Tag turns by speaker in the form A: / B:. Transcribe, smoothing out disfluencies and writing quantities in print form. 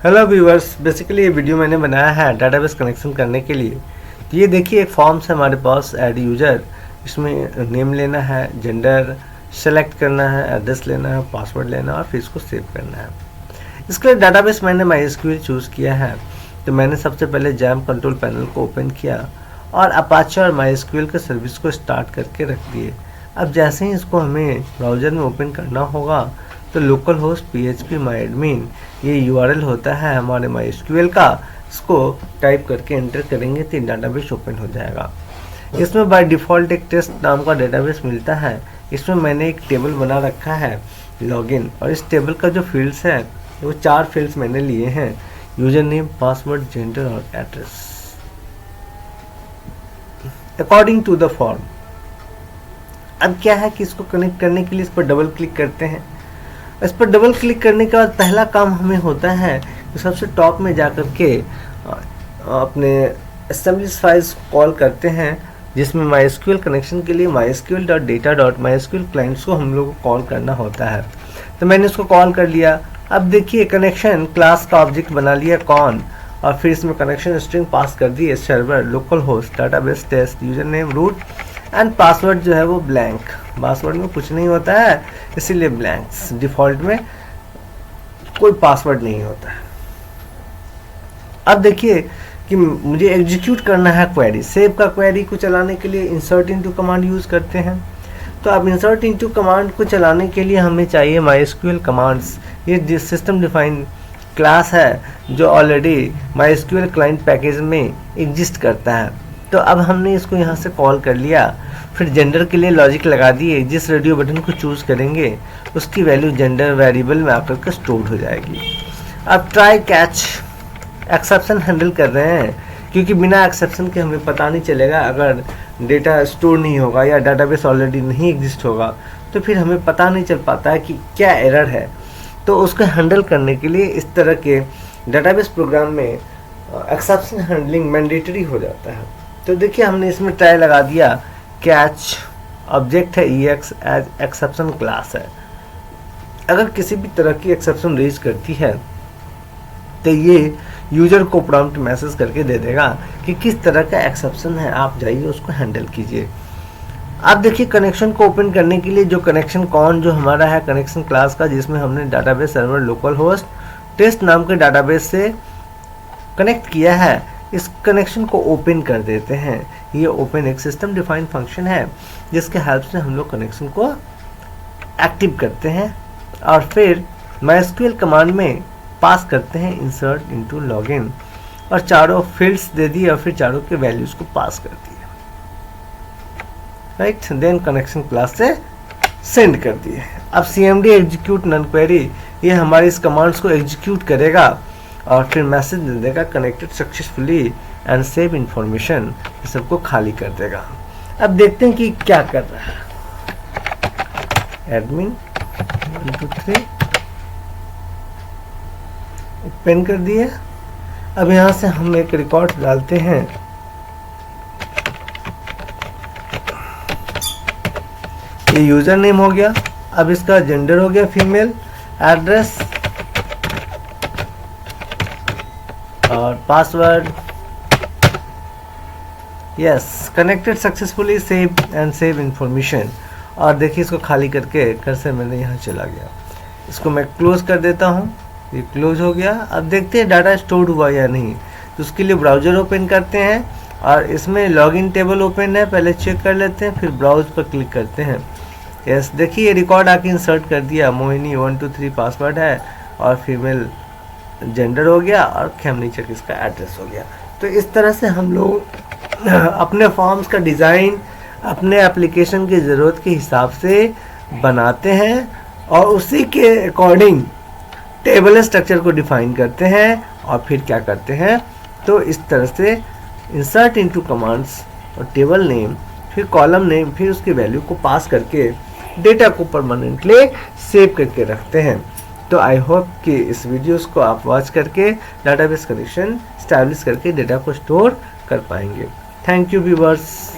A: Hello viewers, basically ये video मैंने बनाया है डाटाबेस कनेक्शन करने के लिए। तो ये देखिए एक फॉर्म्स है हमारे पास, ऐड यूजर। इसमें नेम लेना है, जेंडर सेलेक्ट करना है, एड्रेस लेना है, पासवर्ड लेना है और फिर इसको सेव करना है। इसके लिए डाटाबेस मैंने MySQL चूज़ किया है। तो मैंने सबसे पहले जैम कंट्रोल पैनल को ओपन किया और अपाचे और MySQL के सर्विस को स्टार्ट करके रख दिए। अब जैसे ही इसको हमें ब्राउज़र में ओपन करना होगा तो लोकल होस्ट PHP myadmin ये URL होता है हमारे MySQL का, इसको टाइप करके एंटर करेंगे तो डाटाबेस ओपन हो जाएगा। इसमें बाय डिफ़ॉल्ट एक टेस्ट नाम का डेटाबेस मिलता है। इसमें मैंने एक टेबल बना रखा है लॉगिन, और इस टेबल का जो फील्ड्स है वो 4 फील्ड्स मैंने लिए हैं, यूजर नेम, पासवर्ड, जेंडर और address, according to the form. अब क्या है कि इसको कनेक्ट करने के लिए इस पर डबल क्लिक करते हैं। इस पर डबल क्लिक करने के बाद पहला काम हमें होता है कि सबसे टॉप में जाकर के अपने एस्टेब्लिश फाइल्स कॉल करते हैं, जिसमें MySQL कनेक्शन के लिए mysql.data.mysql क्लाइंट्स को हम लोग को कॉल करना होता है। तो मैंने इसको कॉल कर लिया। अब देखिए कनेक्शन क्लास का ऑब्जेक्ट बना लिया कौन, और फिर इसमें कनेक्शन स्ट्रिंग पास कर दी, server, local host, database, test, user name, root and password जो है वो ब्लैंक। पासवर्ड में कुछ नहीं होता है, इसीलिए ब्लैंक्स। डिफ़ॉल्ट में कोई पासवर्ड नहीं होता है। अब देखिए कि मुझे एग्जीक्यूट करना है क्वेरी। सेव का क्वेरी को चलाने के लिए इंसर्ट इनटू कमांड यूज़ करते हैं। तो अब इंसर्ट इनटू कमांड को चलाने के लिए हमें चाहिए MySQL कमांड्स। ये सिस्टम डिफाइंड क्लास है जो ऑलरेडी MySQL क्लाइंट पैकेज में एग्जिस्ट करता है। तो अब हमने इसको यहाँ से कॉल कर लिया। फिर जेंडर के लिए लॉजिक लगा दिए। जिस रेडियो बटन को चूज़ करेंगे उसकी वैल्यू जेंडर वेरिएबल में आकर के स्टोर हो जाएगी। अब ट्राई कैच एक्सेप्शन हैंडल कर रहे हैं, क्योंकि बिना एक्सेप्शन के हमें पता नहीं चलेगा। अगर डेटा स्टोर नहीं होगा या डाटाबेस ऑलरेडी नहीं एग्जिस्ट होगा तो फिर हमें पता नहीं चल पाता है कि क्या एरर है। तो उसको हैंडल करने के लिए इस तरह के डाटाबेस प्रोग्राम में एक्सेप्शन हैंडलिंग मैंडेटरी हो जाता है। तो देखिए हमने इसमें ट्राई लगा दिया, कैच ऑब्जेक्ट है EX एज एक्सेप्शन क्लास है। अगर किसी भी तरह की एक्सेप्शन रेज करती है तो ये यूजर को प्रॉम्प्ट मैसेज करके दे देगा कि किस तरह का एक्सेप्शन है, आप जाइए उसको हैंडल कीजिए। आप देखिए कनेक्शन को ओपन करने के लिए जो कनेक्शन कौन जो हमारा है कनेक्शन क्लास का, जिसमें हमने database server local host test नाम के डाटाबेस से कनेक्ट किया है, इस कनेक्शन को ओपन कर देते हैं। ये ओपन एक सिस्टम डिफाइंड फंक्शन है जिसके हेल्प से हम लोग कनेक्शन को एक्टिव करते हैं और फिर MySQL कमांड में पास करते हैं इंसर्ट इनटू लॉगिन, और चारों फील्ड्स दे दिए और फिर चारों के वैल्यूज को पास कर दिए। राइट, देन कनेक्शन क्लास से सेंड कर दिए। अब CMD एग्जीक्यूट नन क्वेरी, ये हमारी इस कमांड्स को एग्जीक्यूट करेगा और फिर मैसेज दे देगा connected successfully and save information, ये सबको खाली कर देगा। अब देखते हैं कि क्या कर रहा है। एडमिन 1 2 3 ओपन कर दिए। अब यहाँ से हम एक रिकॉर्ड डालते हैं। ये यूजर नेम हो गया। अब इसका जेंडर हो गया फीमेल, एड्रेस और password. Yes, connected successfully, save and save information. और देखिए इसको खाली करके कर्सर मैंने यहाँ चला गया। इसको मैं क्लोज कर देता हूँ, ये क्लोज हो गया। अब देखते हैं डाटा स्टोर हुआ या नहीं। तो उसके लिए ब्राउज़र ओपन करते हैं और इसमें लॉगिन टेबल ओपन है, पहले चेक कर लेते हैं, फिर ब्राउज पर क्लिक करते हैं। यस, देखिए ये रिकॉर्ड आके इंसर्ट कर दिया। मोहिनी 1 2 3 पासवर्ड है और फीमेल जेंडर हो गया और खेमनीचक इसका एड्रेस हो गया। तो इस तरह से हम लोग अपने फॉर्म्स का डिज़ाइन अपने एप्लीकेशन की ज़रूरत के हिसाब से बनाते हैं और उसी के अकॉर्डिंग टेबल स्ट्रक्चर को डिफाइन करते हैं और फिर क्या करते हैं, तो इस तरह से इंसर्ट इनटू कमांड्स और टेबल नेम, फिर कॉलम नेम, फिर उसकी वैल्यू को पास करके डेटा को परमानेंटली सेव करके रखते हैं। तो आई होप कि इस वीडियोस को आप वॉच करके डाटाबेस कनेक्शन स्टैब्लिश करके डेटा को स्टोर कर पाएंगे। Thank you viewers.